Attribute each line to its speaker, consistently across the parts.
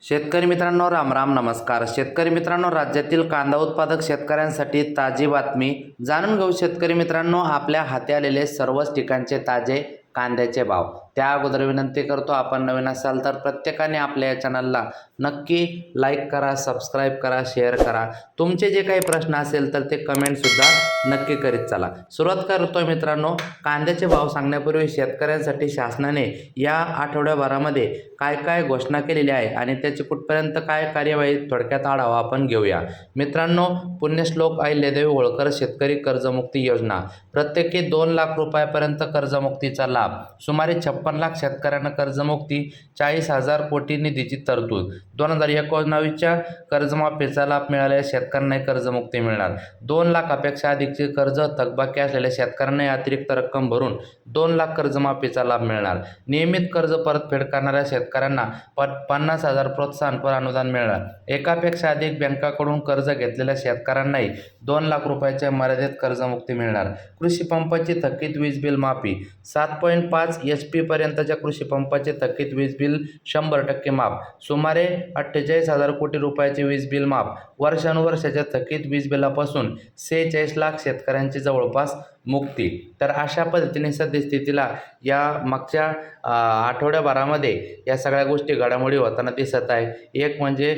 Speaker 1: शेतकरी मित्रांनो, राम राम, नमस्कार. शेतकरी मित्रांनो, राज्यातील कांदा उत्पादक शेतकऱ्यांसाठी ताजी बातमी जाणून घेऊ. शेतकरी मित्रांनो, आपल्या हाती आलेले सर्वच ठिकाणचे ताजे कांद्याचे भाव. त्या अगोदर विनंती करतो, आपण नवीन असाल तर प्रत्येकाने आपल्या या चॅनलला नक्की लाईक करा, सबस्क्राईब करा, शेअर करा. तुमचे जे काही प्रश्न असेल तर ते कमेंटसुद्धा नक्की करीत चला. सुरुवात करतोय मित्रांनो. कांद्याचे भाव सांगण्यापूर्वी शेतकऱ्यांसाठी शासनाने या आठवड्याभरामध्ये काय काय घोषणा केलेली आहे आणि त्याची कुठपर्यंत काय कार्यवाही थोडक्यात आढावा आपण घेऊया. मित्रांनो, पुण्यश्लोक अहिल्यादेवी होळकर शेतकरी कर्जमुक्ती योजना, प्रत्येकी 2 लाख रुपयापर्यंत कर्जमुक्तीचा लाभ. सुमारे 56 लाख शेतकऱ्यांना कर्जमुक्ती, 40,000 कोटी निधीची तरतूद. 2019च्या कर्जमाफीचा लाभ मिळालेल्या शेतकऱ्यांना कर्जमुक्ती मिळणार. 2 लाखापेक्षा अधिकचे कर्ज थकबाकी असलेल्या शेतकऱ्यांना अतिरिक्त रक्कम भरून 2 लाख कर्जमाफीचा लाभ मिळणार. नियमित कर्ज परतफेड करणाऱ्या शेतकऱ्यांना 50,000 प्रोत्साहनपर अनुदान मिळणार. एकापेक्षा अधिक बँकांकडून कर्ज घेतलेल्या शेतकऱ्यांनाही 2 लाख रुपयाच्या मर्यादित कर्जमुक्ती मिळणार. कृषी पंपाची थकीत वीज बिल माफी. 7.5 HP पर्यंतच्या कृषी पंपाचे थकीत वीज बिल 100% माफ. सुमारे 48,000 कोटी रुपयाचे वीज बिल माफ. वर्षानुवर्षाच्या थकीत वीज बिलापासून 46 लाख शेतकऱ्यांची जवळपास मुक्ती. तर अशा पद्धतीने सद्यस्थितीला या मागच्या आठवड्याभरामध्ये या सगळ्या गोष्टी घडामोडी होताना दिसत आहे. एक म्हणजे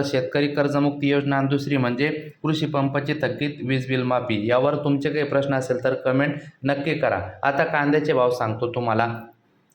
Speaker 1: शेतकरी कर्जमुक्ती योजना आणि दुसरी म्हणजे कृषी पंपाची थकीत वीज बिल माफी. यावर तुमचे काही प्रश्न असेल तर कमेंट नक्की करा. आता कांद्याचे भाव सांगतो तुम्हाला.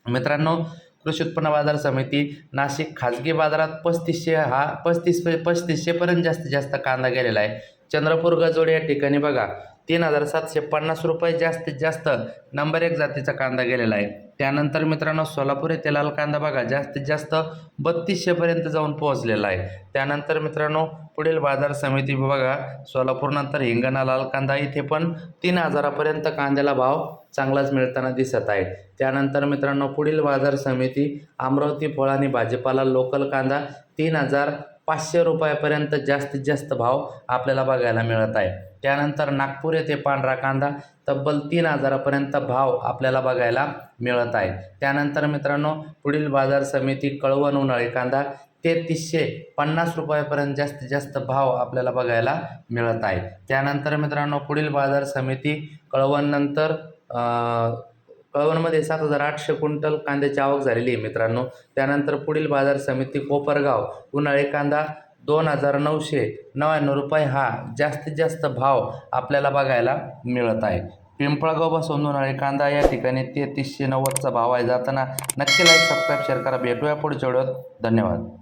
Speaker 1: मित्रांनो, कृषी उत्पन्न बाजार समिती नाशिक खाजगी बाजारात 3500 पर्यंत जास्तीत जास्त कांदा गेलेला आहे. चंद्रपूर गजोडे या ठिकाणी बघा 3,750 रुपये जास्तीत जास्त नंबर 1 जातीचा कांदा गेलेला आहे. त्यानंतर मित्रांनो, सोलापूर येथे लाल कांदा बघा जास्तीत जास्त 3200 पर्यंत जाऊन पोहोचलेला आहे. त्यानंतर मित्रांनो, पुढील बाजार समिती बघा सोलापूर नंतर हिंगणा लाल कांदा, इथे पण 3,000 पर्यंत कांद्याला भाव चांगलाच मिळताना दिसत आहे. त्यानंतर मित्रांनो, पुढील बाजार समिती अमरावती फळ आणि भाजीपाला लोकल कांदा 3,500 रुपयापर्यंत जास्तीत जास्त भाव आपल्याला बघायला मिळत आहे. त्यानंतर नागपूर येथे पांढरा कांदा तब्बल 3,000 पर्यंत भाव आपल्याला बघायला मिळत आहे. त्यानंतर मित्रांनो, पुढील बाजार समिती कळवण उन्हाळी कांदा 3,350 रुपयापर्यंत जास्तीत जास्त भाव आपल्याला बघायला मिळत आहे. त्यानंतर मित्रांनो, पुढील बाजार समिती कळवणनंतर कळवणमध्ये 7,800 क्विंटल कांद्याची आवक झालेली आहे मित्रांनो. त्यानंतर पुढील बाजार समिती कोपरगाव उन्हाळी कांदा 2,999 रुपये हा जास्तीत जास्त भाव आपल्याला बघायला मिळत आहे. पिंपळगाव बसवून उन्हाळी कांदा या ठिकाणी 3,390चा भाव आहे. जाताना नक्की लाईक, सबस्क्राईब, शेअर करा. भेटूया पुढच्या व्हिडिओत. धन्यवाद.